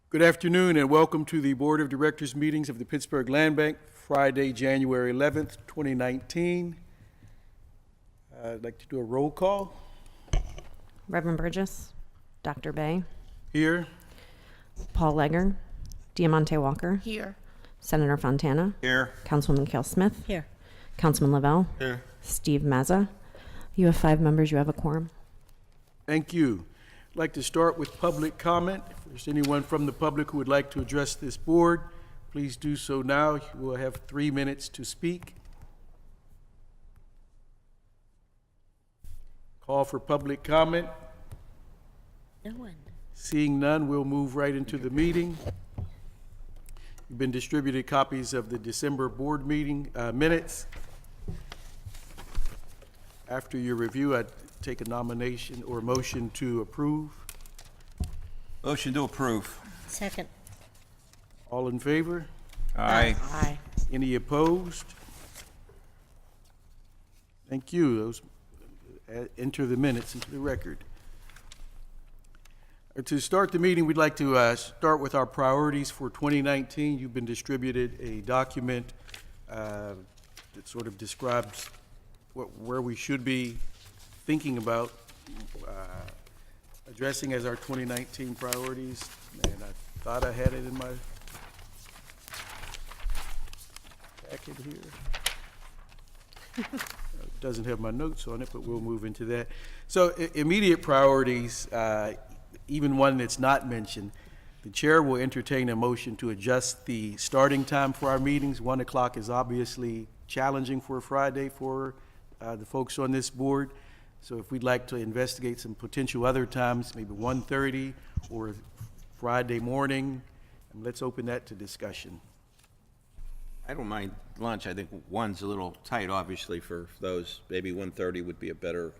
Good afternoon and welcome to the Board of Directors meetings of the Pittsburgh Land Bank, Friday, January 11th, 2019. I'd like to do a roll call. Reverend Burgess, Dr. Bay, Here. Paul Legger, Diamante Walker, Here. Senator Fontana, Here. Councilwoman Cale Smith, Here. Councilman Lavelle, Here. Steve Mazza. You have 5 members. You have a quorum. Thank you. I'd like to start with public comment. If there's anyone from the public who would like to address this board, please do so now. You will have 3 minutes to speak. Call for public comment. No one. Seeing none, we'll move right into the meeting. You've been distributed copies of the December board meeting minutes. After your review, I'd take a nomination or motion to approve. Motion to approve. Second. All in favor? Aye. Aye. Any opposed? Thank you. Those enter the minutes into the record. To start the meeting, we'd like to start with our priorities for 2019. You've been distributed a document that sort of describes where we should be thinking about addressing as our 2019 priorities. And I thought I had it in my packet here. It doesn't have my notes on it, but we'll move into that. So immediate priorities, even one that's not mentioned, the chair will entertain a motion to adjust the starting time for our meetings. 1 o'clock is obviously challenging for a Friday for the folks on this board. So if we'd like to investigate some potential other times, maybe 1:30 or Friday morning, and let's open that to discussion. I don't mind lunch. I think 1's a little tight, obviously, for those. Maybe 1:30 would be a better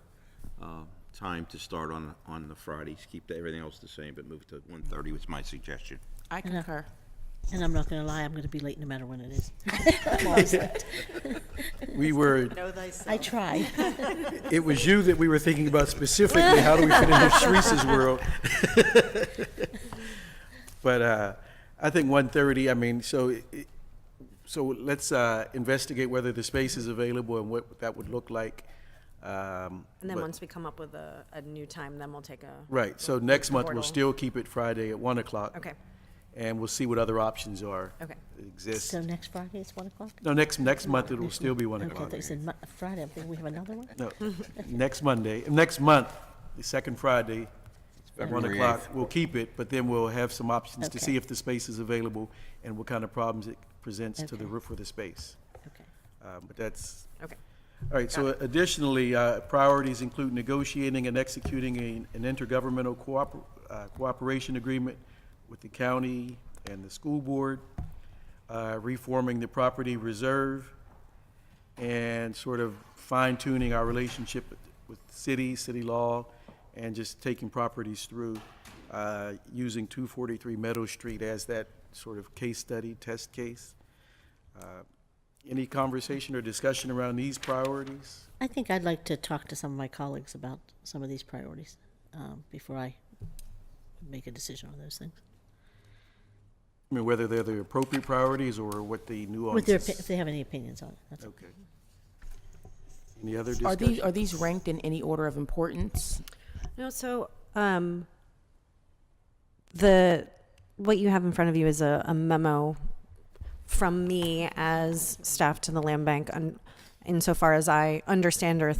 time to start on the Fridays. Keep everything else the same, but move to 1:30 was my suggestion. I concur. And I'm not going to lie, I'm going to be late no matter when it is. I'm always late. We were, I tried. it was you that we were thinking about specifically, how do we fit into Sharice's world? But I think 1:30, I mean, so let's investigate whether the space is available and what that would look like. And then once we come up with a new time, then we'll take a... Right, so next month we'll portal. still keep it Friday at 1 o'clock. Okay. And we'll see what other options are. Okay. That exist. So next Friday is 1 o'clock? No, next month it will still be 1 Okay, I o'clock. thought you said Friday. I'm thinking we have another one? No, next month, the second Friday, at 1 February o'clock, 8th. we'll keep it, but then we'll have some options to Okay. see if the space is available and what kind of problems it presents to the Okay. roof for the space. Okay. But that's, Okay. all right, so additionally, priorities include negotiating and executing an intergovernmental cooperation agreement with the county and the school board, reforming the property reserve, and sort of fine-tuning our relationship with city law, and just taking properties through, using 243 Meadow Street as that sort of case study, test case. Any conversation or discussion around these priorities? I think I'd like to talk to some of my colleagues about some of these priorities before I make a decision on those things. I mean, whether they're the appropriate priorities or what the nuances. If they have any opinions on it. That's all. Okay. Any other Are discussion? these ranked in any order of importance? No, so what you have in front of you is a memo from me as staff to the land bank, insofar as I understand or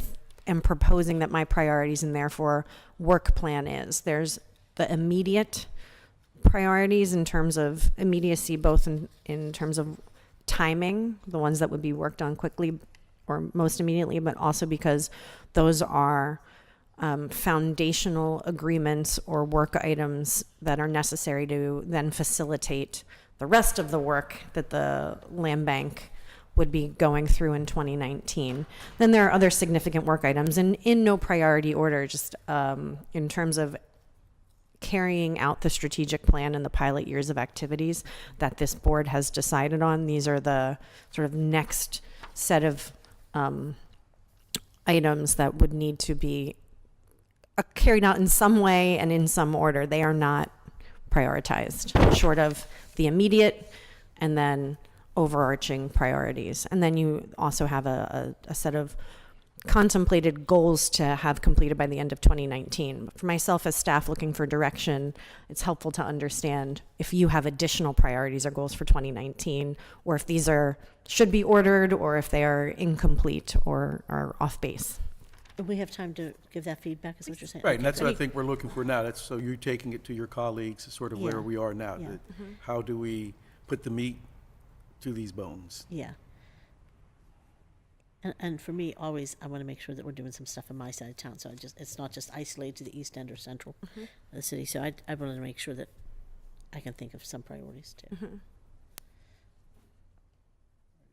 am proposing that my priorities and therefore work plan is. There's the immediate priorities in terms of immediacy, both in terms of timing, the ones that would be worked on quickly or most immediately, but also because those are foundational agreements or work items that are necessary to then facilitate the rest of the work that the land bank would be going through in 2019. Then there are other significant work items, and in no priority order, just in terms of carrying out the strategic plan and the pilot years of activities that this board has decided on. These are the sort of next set of items that would need to be carried out in some way and in some order. They are not prioritized, short of the immediate and then overarching priorities. And then you also have a set of contemplated goals to have completed by the end of 2019. But for myself as staff looking for direction, it's helpful to understand if you have additional priorities or goals for 2019, or if these should be ordered, or if they are incomplete or are off base. Do we have time to give that feedback, is what you're saying? Right, Okay, and that's what I great. think we're looking for now. That's, so you're taking it to your colleagues, is sort of Yeah. where we are now. Yeah. that How do we put the meat to these bones? Yeah. And for me, always, I want to make sure that we're doing some stuff on my side of town, so it's not just isolated to the east end or central of the city. So I want to make sure that I can think of some priorities too.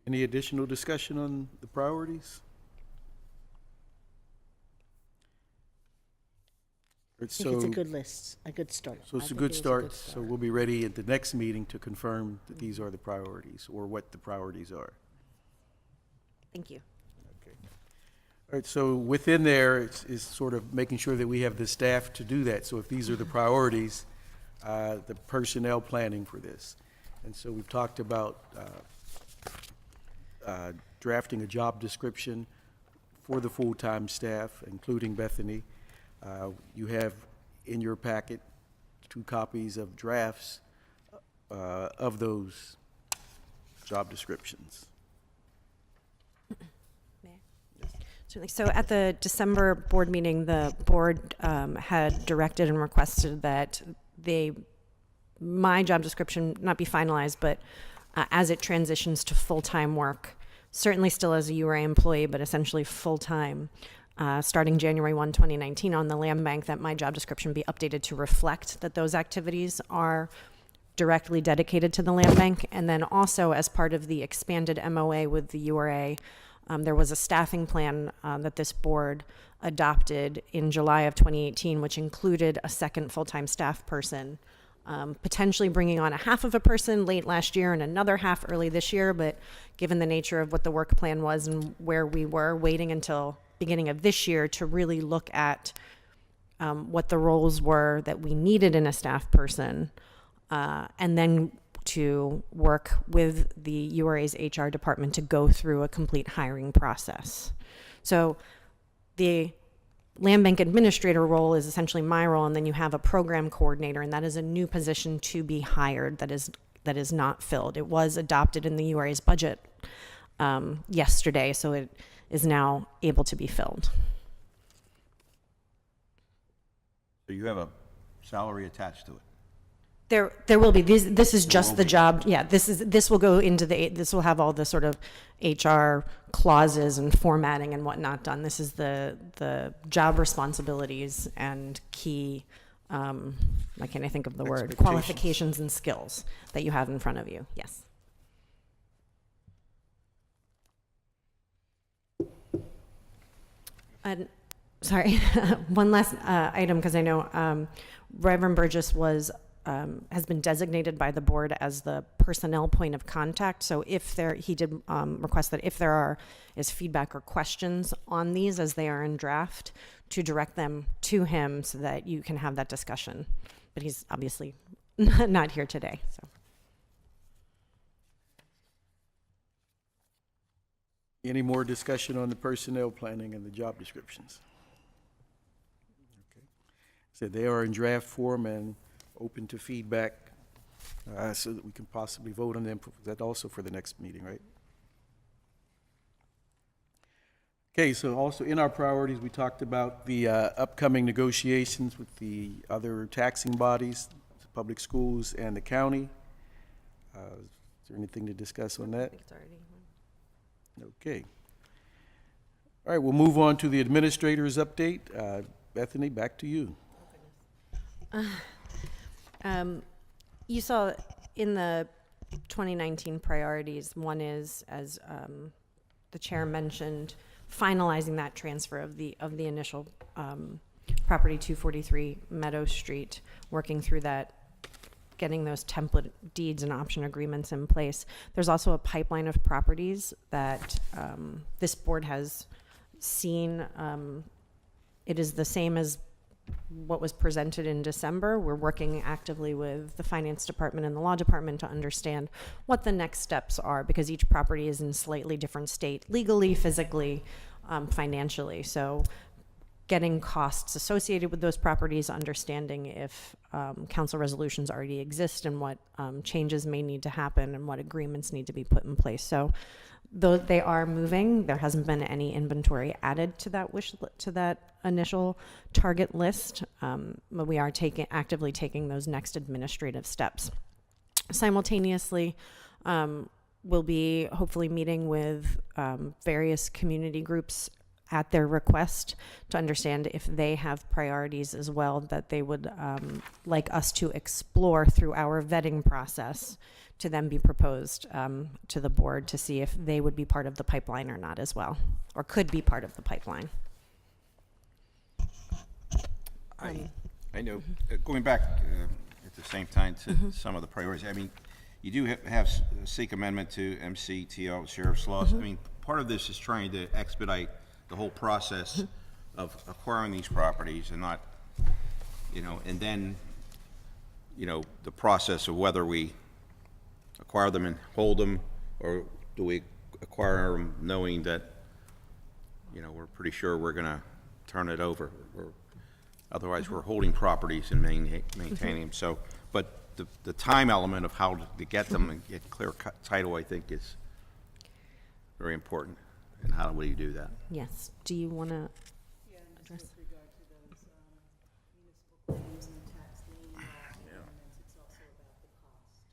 Any additional discussion on the priorities? I think it's a good list, a good start. So it's I a think good it was start, so we'll be ready at the next meeting to confirm that these are the priorities, or what the priorities are. Thank you. All right, so within there, is sort of making sure that we have the staff to do that. So if these are the priorities, the personnel planning for this. And so we've talked about drafting a job description for the full-time staff, including Bethany. You have in your packet 2 copies of drafts of those job descriptions. Certainly. So at the December board meeting, the board had directed and requested that my job description not be finalized, but as it transitions to full-time work, certainly still as a URA employee, but essentially full-time, starting January 1, 2019 on the land bank, that my job description be updated to reflect that those activities are directly dedicated to the land bank. And then also as part of the expanded MOA with the URA, there was a staffing plan that this board adopted in July of 2018, which included a second full-time staff person, potentially bringing on a half of a person late last year and another half early this year. But given the nature of what the work plan was and where we were, waiting until beginning of this year to really look at what the roles were that we needed in a staff person, and then to work with the URA's HR department to go through a complete hiring process. So the land bank administrator role is essentially my role, and then you have a program coordinator, and that is a new position to be hired that is not filled. It was adopted in the URA's budget yesterday, so it is now able to be filled. So you have a salary attached to it? There will be. This is just the job. Yeah, this will go into this will have all the sort of HR clauses and formatting and whatnot done. This is the job responsibilities and key, why can't I think of the word? Expectations. Qualifications and skills that you have in front of you. Yes. And sorry, one last item, because I know Reverend Burgess has been designated by the board as the personnel point of contact. So he did request that if there is feedback or questions on these as they are in draft, to direct them to him so that you can have that discussion. But he's obviously not here today. So. Any more discussion on the personnel planning and the job descriptions? Okay. So they are in draft form and open to feedback, so that we can possibly vote on them. That also for the next meeting, right? Okay, so also in our priorities, we talked about the upcoming negotiations with the other taxing bodies, the public schools and the county. Is there anything to discuss on that? Okay. All right, we'll move on to the administrator's update. Bethany, back to you. You saw in the 2019 priorities, one is, as the chair mentioned, finalizing that transfer of the initial property 243 Meadow Street, working through that, getting those template deeds and option agreements in place. There's also a pipeline of properties that this board has seen. It is the same as what was presented in December. We're working actively with the finance department and the law department to understand what the next steps are, because each property is in slightly different state legally, physically, financially. So getting costs associated with those properties, understanding if council resolutions already exist and what changes may need to happen and what agreements need to be put in place. So though they are moving, there hasn't been any inventory added to that initial target list, but we are actively taking those next administrative steps. Simultaneously, we'll be hopefully meeting with various community groups at their request to understand if they have priorities as well that they would like us to explore through our vetting process, to then be proposed to the board to see if they would be part of the pipeline or not as well, or could be part of the pipeline. I know, going back at the same time to some of the priorities, I mean, you do have seek amendment to MCTL, sheriff's laws. I mean, part of this is trying to expedite the whole process of acquiring these properties and not, and then, the process of whether we acquire them and hold them, or do we acquire them knowing that, we're pretty sure we're going to turn it over, or otherwise we're holding properties and maintaining them. So, but the time element of how to get them and get clear title, I think, is very important. And how do we do that? Yes. Do you want to address? With regard to those municipal claims and tax lien amendments, it's also about the cost.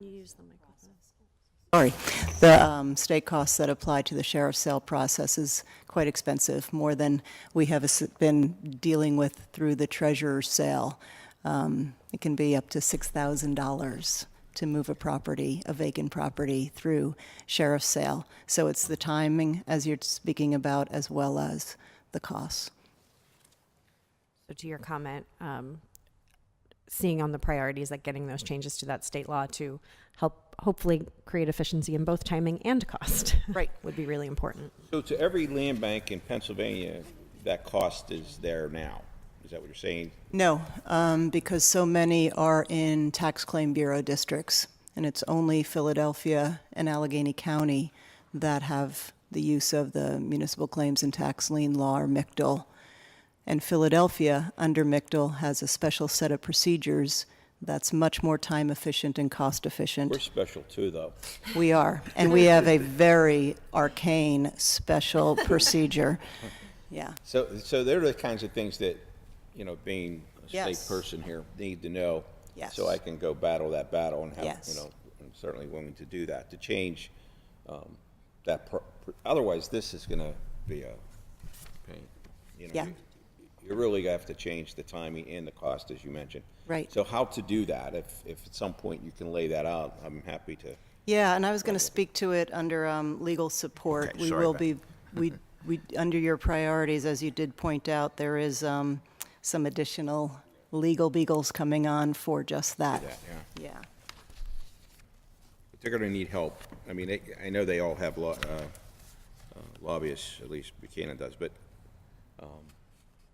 You use the microphone. Sorry. The state costs that apply to the sheriff's sale process is quite expensive, more than we have been dealing with through the treasurer's sale. It can be up to $6,000 to move a vacant property through sheriff's sale. So it's the timing, as you're speaking about, as well as the costs. So to your comment, seeing on the priorities, like getting those changes to that state law to help hopefully create efficiency in both timing and cost, Right. would be really important. So to every land bank in Pennsylvania, that cost is there now. Is that what you're saying? No, because so many are in tax claim bureau districts, and it's only Philadelphia and Allegheny County that have the use of the municipal claims and tax lien law, or MICDL. And Philadelphia, under MICDL, has a special set of procedures that's much more time efficient and cost efficient. We're special too, though. We are, and we have a very arcane special procedure. Yeah. So they're the kinds of things that, being a Yes. state person here, need to know. Yes. So I can go battle that battle and have, Yes. I'm certainly willing to do that, to change that. Otherwise, this is going to be a pain. Yeah. You really have to change the timing and the cost, as you mentioned. Right. So how to do that? If at some point you can lay that out, I'm happy to. Yeah, and I was going to speak to it under legal support. Okay, We sorry will about be, we under your priorities, as you did point out, there is some additional legal beagles coming on for just that. Yeah. But they're going to need help. I mean, I know they all have lobbyists, at least Buchanan does, but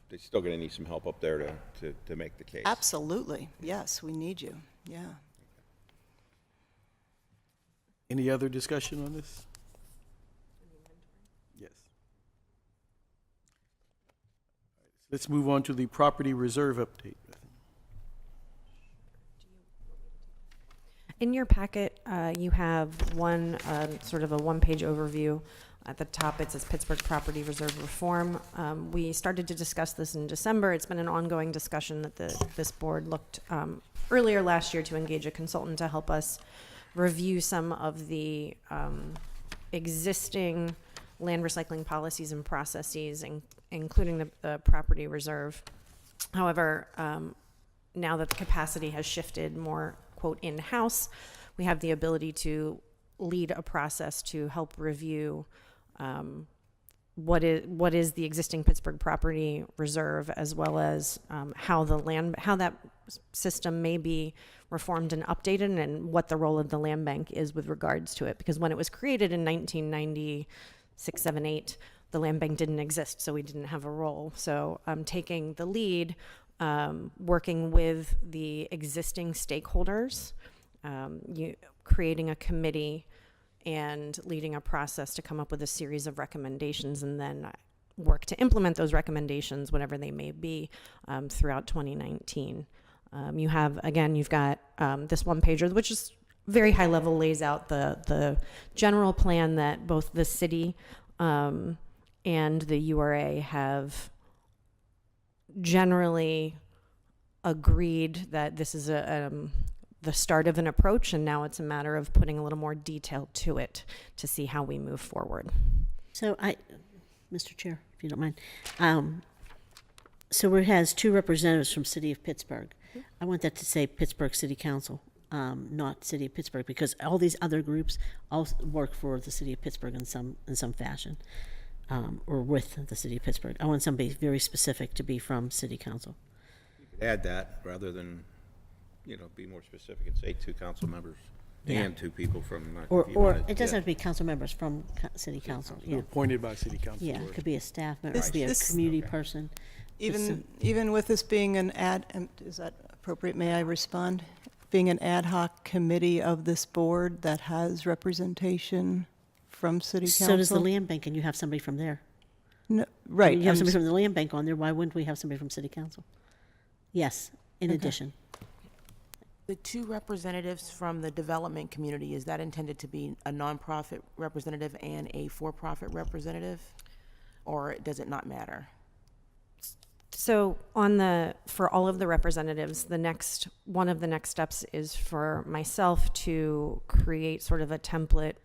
they're still going to need some help up there to make the case. Absolutely. Yes, we need you. Yeah. Any other discussion on this? Yes. Let's move on to the property reserve update. In your packet, you have one sort of a one-page overview. At the top, it says Pittsburgh Property Reserve Reform. We started to discuss this in December. It's been an ongoing discussion that this board looked earlier last year to engage a consultant to help us review some of the existing land recycling policies and processes, including the property reserve. However, now that the capacity has shifted more, quote, in-house, we have the ability to lead a process to help review what is the existing Pittsburgh property reserve, as well as how that system may be reformed and updated, and what the role of the land bank is with regards to it. Because when it was created in 1990, 6, 7, 8, the land bank didn't exist, so we didn't have a role. So I'm taking the lead, working with the existing stakeholders, creating a committee and leading a process to come up with a series of recommendations, and then work to implement those recommendations, whatever they may be, throughout 2019. You've got this one pager, which is very high level, lays out the general plan that both the city and the URA have generally agreed that this is the start of an approach, and now it's a matter of putting a little more detail to it to see how we move forward. So Mr. Chair, if you don't mind, so it has 2 representatives from City of Pittsburgh. I want that to say Pittsburgh City Council, not City of Pittsburgh, because all these other groups also work for the City of Pittsburgh in some fashion, or with the City of Pittsburgh. I want somebody very specific to be from City Council. Add that rather than, be more specific and say 2 council members and 2 people from. Or it doesn't have to be council members from City Council. Yeah, Appointed by city council. yeah, or- it could be a staff member, it This- could be a this- community person. Even with this being an is that appropriate? May I respond? Being an ad hoc committee of this board that has representation from city council? So does the land bank, and you have somebody from there. No, right. You have I'm somebody from the land bank on there, why wouldn't we have somebody from City Council? Yes, in Okay. addition. The 2 representatives from the development community, is that intended to be a nonprofit representative and a for-profit representative? Or does it not matter? So for all of the representatives, one of the next steps is for myself to create sort of a template,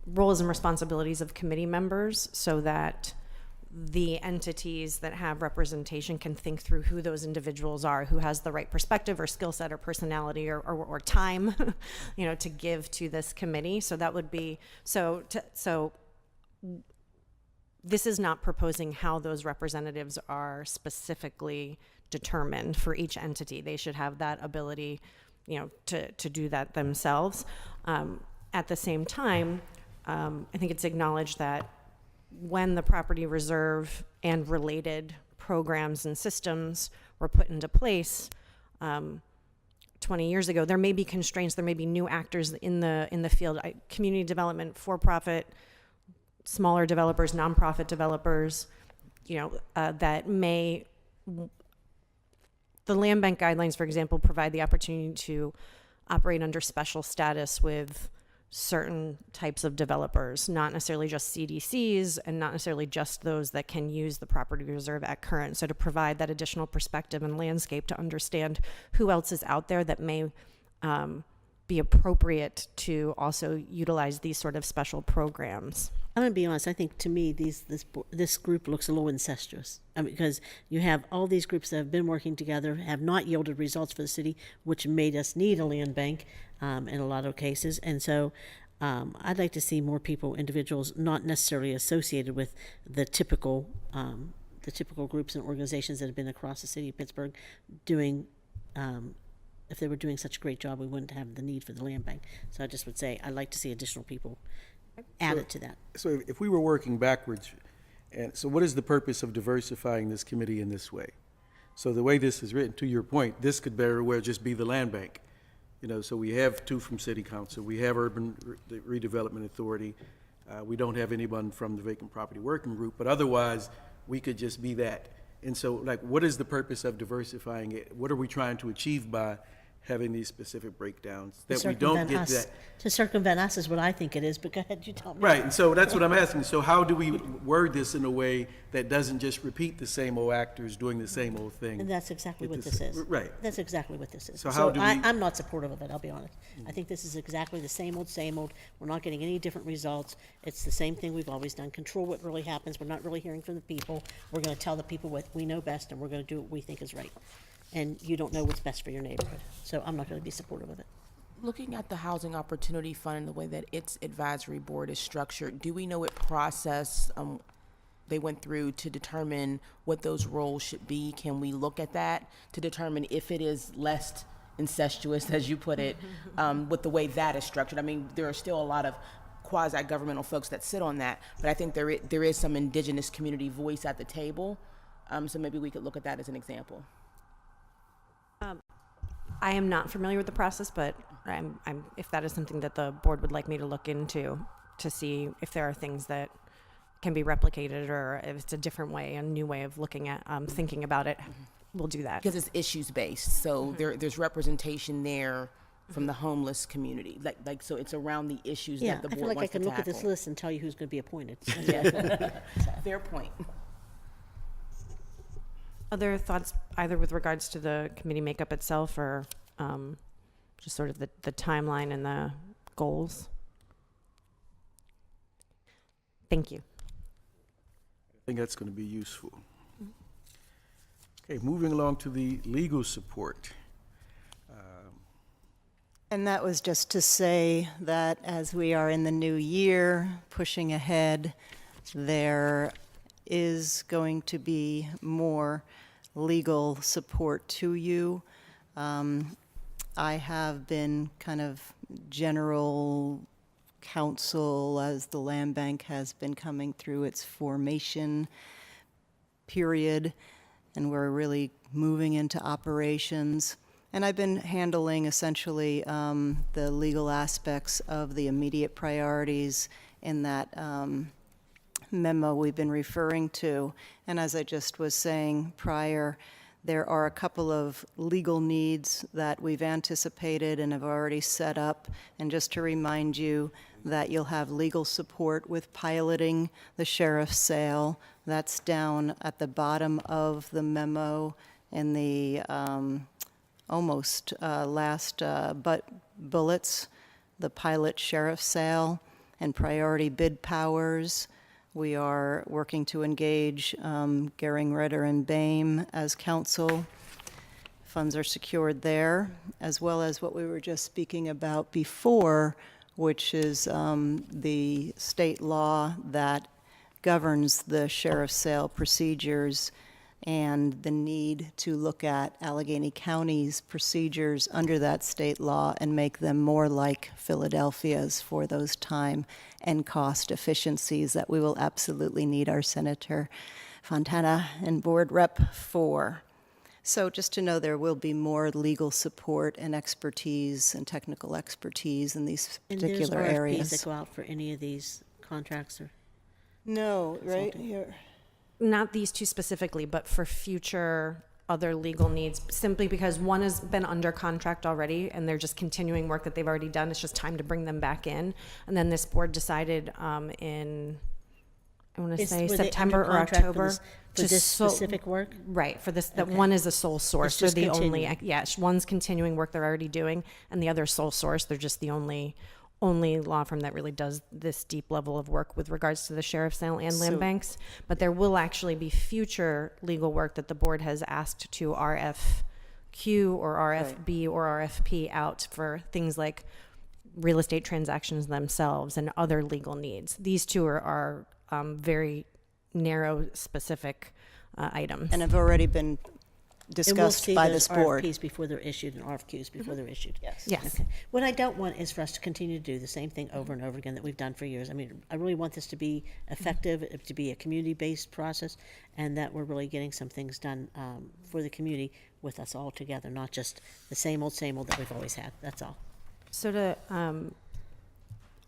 roles and responsibilities of committee members, so that the entities that have representation can think through who those individuals are, who has the right perspective or skill set or personality or time, to give to this committee. So that would be, this is not proposing how those representatives are specifically determined for each entity. They should have that ability, to do that themselves. At the same time, I think it's acknowledged that when the property reserve and related programs and systems were put into place 20 years ago, there may be constraints, there may be new actors in the field, community development, for-profit, smaller developers, nonprofit developers, that may, the land bank guidelines, for example, provide the opportunity to operate under special status with certain types of developers, not necessarily just CDCs and not necessarily just those that can use the property reserve at current. So to provide that additional perspective and landscape to understand who else is out there that may be appropriate to also utilize these sort of special programs. I'm going to be honest, I think to me this group looks a little incestuous. Because you have all these groups that have been working together, have not yielded results for the city, which made us need a land bank in a lot of cases. And so I'd like to see more people, individuals, not necessarily associated with the typical groups and organizations that have been across the city of Pittsburgh doing, if they were doing such a great job, we wouldn't have the need for the land bank. So I just would say I'd like to see additional people added to that. So if we were working backwards, and so what is the purpose of diversifying this committee in this way? So the way this is written, to your point, this could very well just be the land bank. So we have 2 from City Council, we have Urban Redevelopment Authority, we don't have anyone from the Vacant Property Working Group, but otherwise, we could just be that. And so, what is the purpose of diversifying it? What are we trying to achieve by having these specific breakdowns? That we don't get that. To circumvent us is what I think it is, but go ahead, you tell me. Right, and so that's what I'm asking. So how do we word this in a way that doesn't just repeat the same old actors doing the same old thing? And that's exactly what It's this the- is. right. That's exactly what this is. So how do we- I'm not supportive of it, I'll be honest. I think this is exactly the same old, same old. We're not getting any different results. It's the same thing we've always done. Control what really happens. We're not really hearing from the people. We're gonna tell the people what we know best, and we're gonna do what we think is right. And you don't know what's best for your neighborhood. So I'm not gonna be supportive of it. Looking at the Housing Opportunity Fund and the way that its advisory board is structured, do we know what process they went through to determine what those roles should be? Can we look at that to determine if it is less incestuous, as you put it, with the way that is structured? I mean, there are still a lot of quasi-governmental folks that sit on that, but I think there is some indigenous community voice at the table. So maybe we could look at that as an example. I am not familiar with the process, but if that is something that the board would like me to look into to see if there are things that can be replicated or if it's a different way, a new way of looking at, thinking about it, we'll do that. Because it's issues-based, so there's representation there from the homeless community. So it's around the issues Yeah, that the I board feel like I wants to can look at tackle. this list and tell you who's going to be appointed. Fair point. Other thoughts, either with regards to the committee makeup itself or just sort of the timeline and the goals? Thank you. I think that's going to be useful. Okay, moving along to the legal support. And that was just to say that as we are in the new year, pushing ahead, there is going to be more legal support to you. I have been kind of general counsel as the land bank has been coming through its formation period, and we're really moving into operations. And I've been handling essentially the legal aspects of the immediate priorities in that memo we've been referring to. And as I just was saying prior, there are a couple of legal needs that we've anticipated and have already set up. And just to remind you that you'll have legal support with piloting the sheriff's sale. That's down at the bottom of the memo in the almost last but bullets, the pilot sheriff's sale and priority bid powers. We are working to engage Gehring, Ritter, and Boehm as counsel. Funds are secured there, as well as what we were just speaking about before, which is the state law that governs the sheriff's sale procedures and the need to look at Allegheny County's procedures under that state law and make them more like Philadelphia's for those time and cost efficiencies that we will absolutely need our Senator Fontana and board rep for. So just to know there will be more legal support and expertise and technical expertise in these particular And there's RFPs areas. that go out for any of these contracts or? No, right here. Not these two specifically, but for future other legal needs, simply because one has been under contract already and they're just continuing work that they've already done. It's just time to bring them back in. And then this board decided in, I want to say Were they September under or contract October. for to this so- specific work? Right, for this, that Okay. one is a sole source. It's They're just the only, continuing. yeah, one's continuing work they're already doing and the other sole source. They're just the only law firm that really does this deep level of work with regards to the sheriff's sale and land So- banks. But there will actually be future legal work that the board has asked to RFQ or RFB or RFP out for things like real estate transactions themselves and other legal needs. These two are very narrow, specific items. And have already been And we'll discussed see by those this board. RFPs before they're issued and RFQs before they're issued. Yes. Yes. Okay. What I don't want is for us to continue to do the same thing over and over again that we've done for years. I mean, I really want this to be effective, to be a community-based process, and that we're really getting some things done for the community with us all together, not just the same old that we've always had. That's all. So to,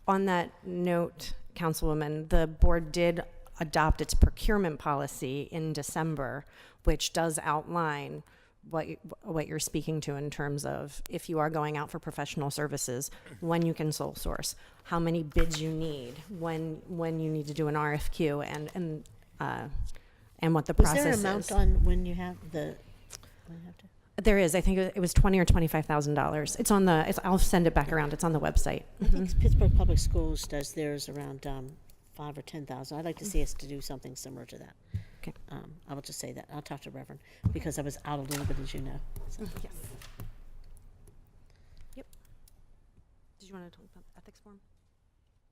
on that note, Councilwoman, the board did adopt its procurement policy in December, which does outline what you're speaking to in terms of if you are going out for professional services, when you can sole source, how many bids you need, when you need to do an RFQ, and what the Was process there is. an amount on when you have the, when you have to? There is. I think it was $20,000 or $25,000. It's on the. I'll send it back around. It's on the website. I think Pittsburgh Public Schools does theirs around 5,000 or 10,000. I'd like to see us to do something similar to that. Okay. I will just say that. I'll talk to Reverend because I was out a little bit, as you know. So. Yes. Yep. Did you want to talk about the ethics forum?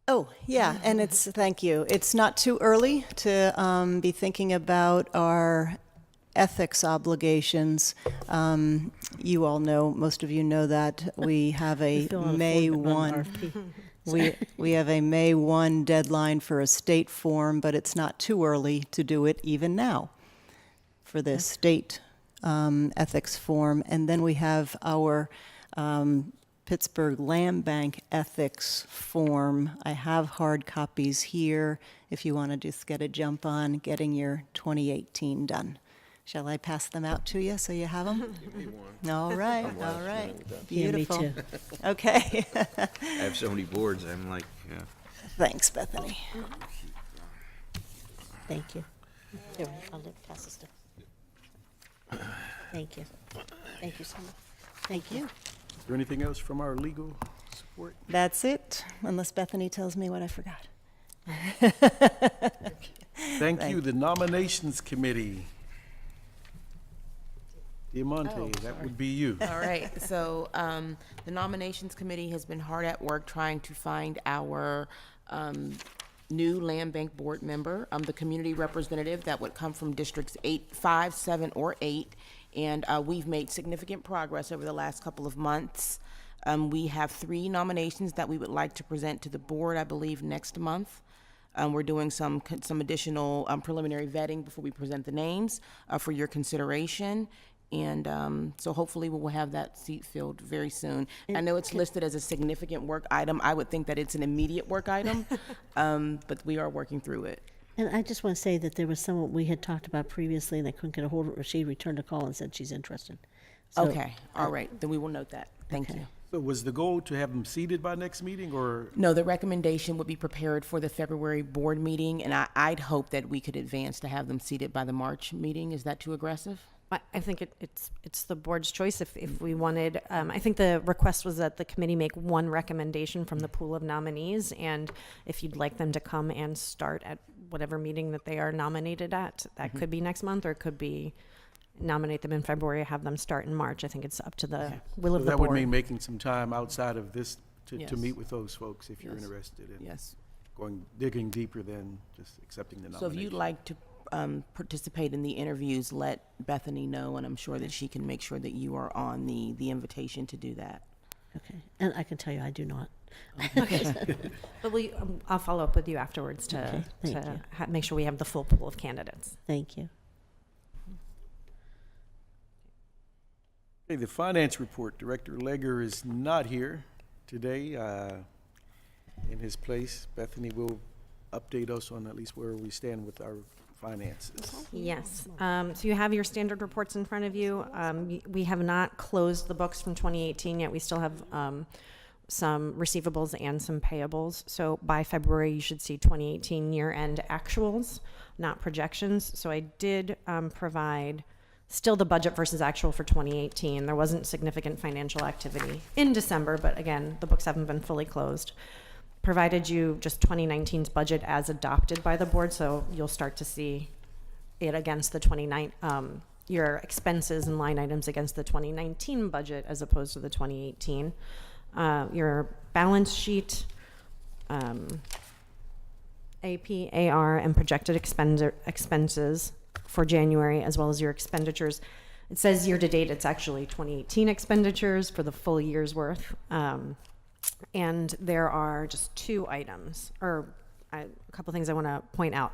Oh, yeah, and thank you. It's not too early to be thinking about our ethics obligations. You all know, most of you know that we have a We fill out a May form on 1. RFP. We have a May 1 deadline for a state form, but it's not too early to do it even now for the state ethics form. And then we have our Pittsburgh Land Bank ethics form. I have hard copies here if you want to just get a jump on getting your 2018 done. Shall I pass them out to you so you have them? Give me one. All right, all right. Yeah, me Beautiful. too. Okay. I have so many boards, I'm like, yeah. Thanks, Bethany. Thank you. Here, I'll pass this down. Thank you. Thank you so much. Thank you. Is there anything else from our legal support? That's it, unless Bethany tells me what I forgot. Thank you. The Nominations Committee. Diamante, that would be you. All right, so the nominations committee has been hard at work trying to find our new land bank board member, the community representative that would come from districts 8, 5, 7, or 8. And we've made significant progress over the last couple of months. We have 3 nominations that we would like to present to the board, I believe, next month. We're doing some additional preliminary vetting before we present the names for your consideration. And so hopefully we will have that seat filled very soon. I know it's listed as a significant work item. I would think that it's an immediate work item, but we are working through it. And I just want to say that there was someone we had talked about previously and I couldn't get a hold of her. She returned a call and said she's interested. So, Okay, all right, then we will note that. Thank Okay. you. So was the goal to have them seated by next meeting, or? No, the recommendation would be prepared for the February board meeting, and I'd hope that we could advance to have them seated by the March meeting. Is that too aggressive? I think it's the board's choice if we wanted. I think the request was that the committee make one recommendation from the pool of nominees, and if you'd like them to come and start at whatever meeting that they are nominated at, that could be next month, or it could be nominate them in February, have them start in March. I think it's up to the will So of the that board. would mean making some time outside of this to Yes. meet with those folks if you're Yes. interested in Yes. digging deeper than just accepting the So nomination. if you'd like to participate in the interviews, let Bethany know, and I'm sure that she can make sure that you are on the invitation to do that. Okay. And I can tell you I do not. But I'll follow up with you afterwards to, Okay, thank you. make sure we have the full pool of candidates. Thank you. Okay, the finance report, Director Legger is not here today. In his place, Bethany will update us on at least where we stand with our finances. Yes. So you have your standard reports in front of you. We have not closed the books from 2018 yet. We still have some receivables and some payables. So by February, you should see 2018 year-end actuals, not projections. So I did provide still the budget versus actual for 2018. There wasn't significant financial activity in December, but again, the books haven't been fully closed. Provided you just 2019's budget as adopted by the board, so you'll start to see it against the your expenses and line items against the 2019 budget as opposed to the 2018. Your balance sheet, AP, AR, and projected expenses for January, as well as your expenditures. It says year to date, it's actually 2018 expenditures for the full year's worth. And there are just 2 items, or a couple things I want to point out.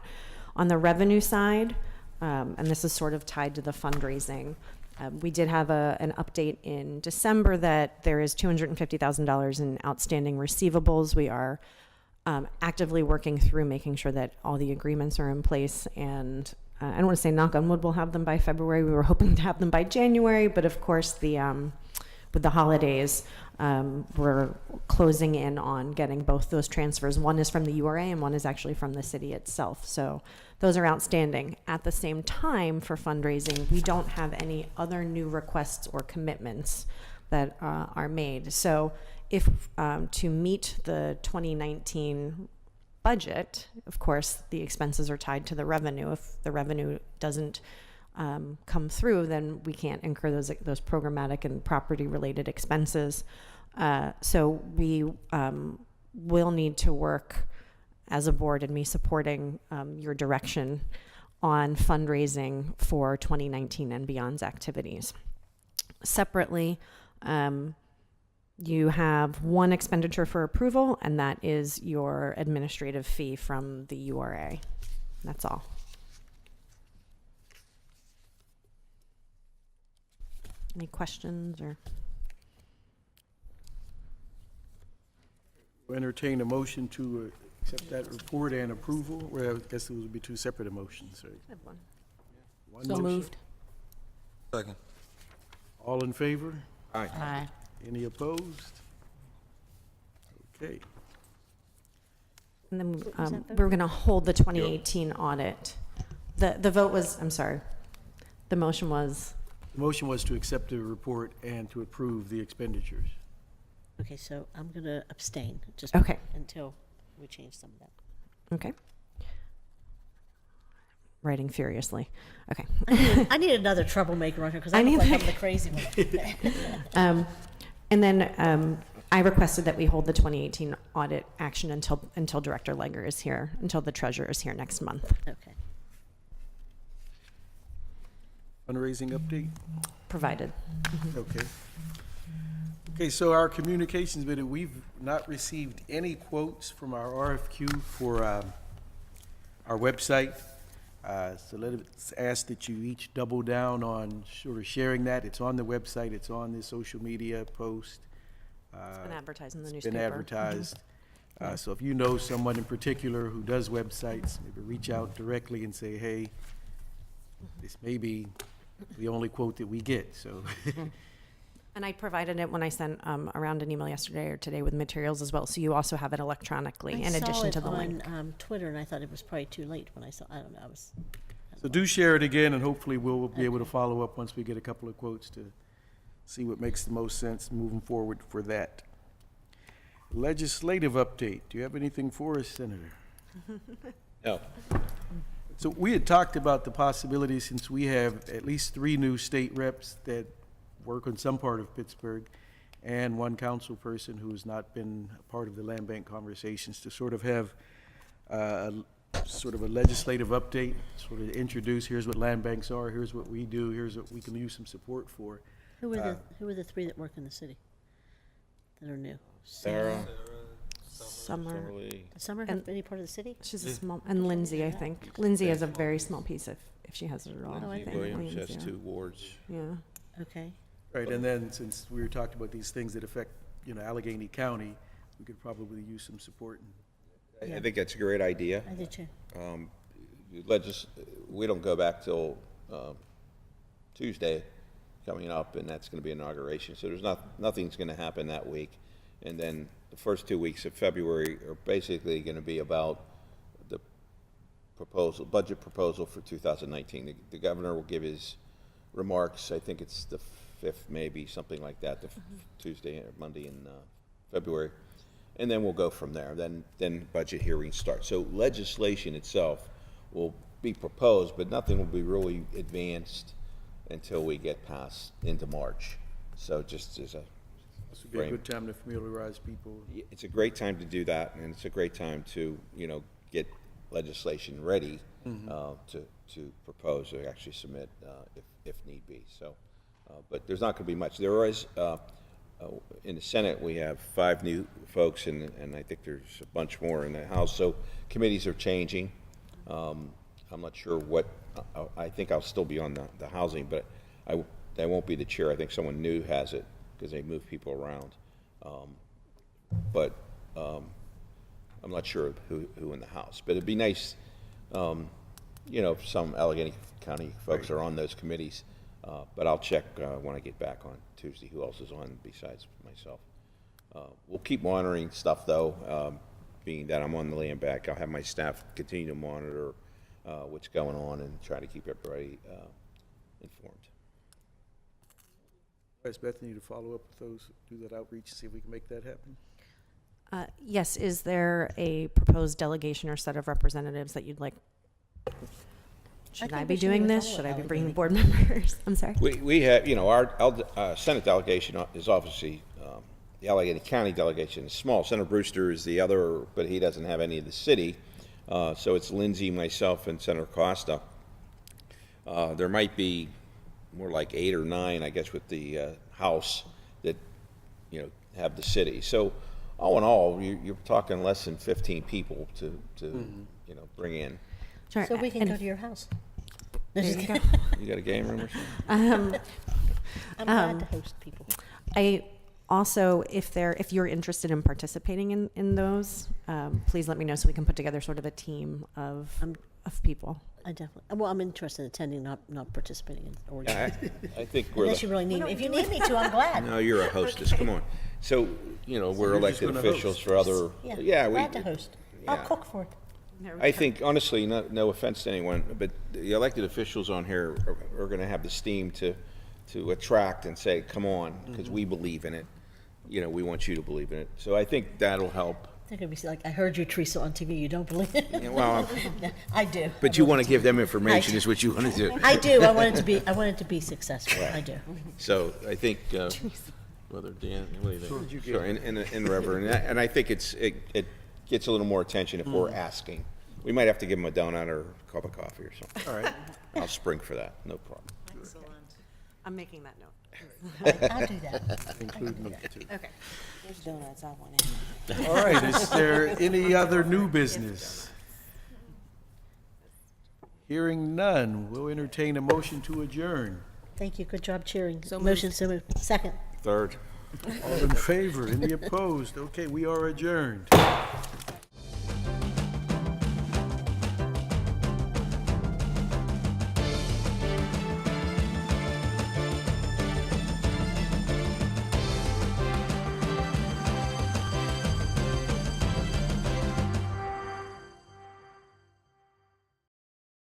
On the revenue side, and this is sort of tied to the fundraising, we did have an update in December that there is $250,000 in outstanding receivables. We are actively working through making sure that all the agreements are in place, and I don't want to say knock on wood, we'll have them by February. We were hoping to have them by January, but of course with the holidays, we're closing in on getting both those transfers. One is from the URA and one is actually from the city itself. So those are outstanding. At the same time, for fundraising, we don't have any other new requests or commitments that are made. So if to meet the 2019 budget, of course, the expenses are tied to the revenue. If the revenue doesn't come through, then we can't incur those programmatic and property related expenses. So we will need to work as a board, and me supporting your direction on fundraising for 2019 and beyond's activities. Separately, You have one expenditure for approval, and that is your administrative fee from the URA. That's all. Any questions or? Entertain a motion to accept that report and approval. Well, I guess it would be two separate motions, right? I have one. One So motion. moved. Second. All in favor? Aye. Any opposed? Okay. And then we're going to hold the 2018 audit. The vote was, I'm sorry, the motion was, The motion was to accept the report and to approve the expenditures. Okay, so I'm going to abstain, just okay, until we change some of that. okay. Writing furiously. Okay. I need another troublemaker on here, because I I look need like I'm that. the crazy one. And then I requested that we hold the 2018 audit action until Director Legger is here, until the treasurer is here next month. Okay. Fundraising update? Provided. Okay. Okay, so our communications bit, we've not received any quotes from our RFQ for our website. So let's ask that you each double down on sort of sharing that. It's on the website, it's on the social media post. It's been advertised in the It's newspaper. been advertised. So if you know someone in particular who does websites, maybe reach out directly and say, hey, this may be the only quote that we get, so. And I provided it when I sent around an email yesterday or today with materials as well, so you also have it electronically in addition to the link. I saw it on Twitter, and I thought it was probably too late when I saw, I don't know, I was. So do share it again, and hopefully we'll be able to follow up once we get a couple of quotes to see what makes the most sense moving forward for that. Legislative update. Do you have anything for us, Senator? No. So we had talked about the possibility, since we have at least 3 new state reps that work on some part of Pittsburgh, and 1 council person who has not been a part of the land bank conversations, to sort of have sort of a legislative update, sort of introduce, here's what land banks are, here's what we do, here's what we can use some support for. Who are the 3 that work in the city that are new? Sarah, Summer. Kimberly, Does Summer And- have any part of the city? She's a small, and Lindsay, I think. Lindsay has a very small piece if she has it at all. Oh, I Lindsay think Williams has yeah. 2 wards. Yeah. Okay. Right, and then since we were talking about these things that affect, Allegheny County, we could probably use some support. I think that's a great idea. I did too. We don't go back till Tuesday coming up, and that's going to be inauguration. So there's nothing's going to happen that week. And then the first 2 weeks of February are basically going to be about the budget proposal for 2019. The governor will give his remarks. I think it's the 5th, maybe, something like that, the Tuesday or Monday in February. And then we'll go from there. Then budget hearings start. So legislation itself will be proposed, but nothing will be really advanced until we get past into March. So just as a This would be a good time to familiarize people. it's a great time to do that, and it's a great time to, get legislation ready to propose or actually submit if need be. So, but there's not going to be much. There is, in the Senate, we have 5 new folks, and I think there's a bunch more in the House. So committees are changing. I'm not sure what, I think I'll still be on the housing, but I won't be the chair. I think someone new has it, because they move people around. But I'm not sure who in the House. But it'd be nice, if some Allegheny County folks are on those committees. But I'll check when I get back on Tuesday who else is on besides myself. We'll keep monitoring stuff, though, being that I'm on the land back. I'll have my staff continue to monitor what's going on and try to keep everybody informed. Ask Bethany to follow up with those, do that outreach, see if we can make that happen. Yes, is there a proposed delegation or set of representatives that you'd like? Should I think be we should doing do a this? follow-up Should I be delegation. bringing board members? I'm sorry. We have, our Senate delegation is obviously, the Allegheny County delegation is small. Senator Brewster is the other, but he doesn't have any of the city. So it's Lindsay, myself, and Senator Costa. There might be more like 8 or 9, I guess, with the House that, have the city. So all in all, you're talking less than 15 people to you know, bring in. Sure. So we can and go to your house. there you go. You got a game room or something? I'm glad to host people. I also, if you're interested in participating in those, please let me know so we can put together sort of a team of people. I definitely, well, I'm interested in attending, not participating in or I think we're unless the, you really need me. If you need me to, I'm glad. no, you're a hostess, come on. So, you know, we're you're just elected gonna officials for other, yeah, we. Glad to host. I'll yeah. cook for it. I think, honestly, no offense to anyone, but the elected officials on here are gonna have the steam to attract and say, come on, because we believe in it. You know, we want you to believe in it. So I think that'll help. They're gonna be like, I heard you, Teresa, on TV. You don't believe it? Yeah, well, No, I do. but you want to give them information is what you want to do. I do. I want it to be successful. I do. So I think, whether Dan, what do you think? Sure, and Reverend, and I think it gets a little more attention if we're asking. We might have to give them a donut or a cup of coffee or something. All right. I'll spring for that, no problem. I'm making that note. I'll do that. Including the two. Okay. There's donuts, I want it. All right, is there any other new business? Hearing none, we'll entertain a motion to adjourn. Thank you. Good job cheering. So Motion so moved. Second. Third. All in favor, any opposed? Okay, we are adjourned.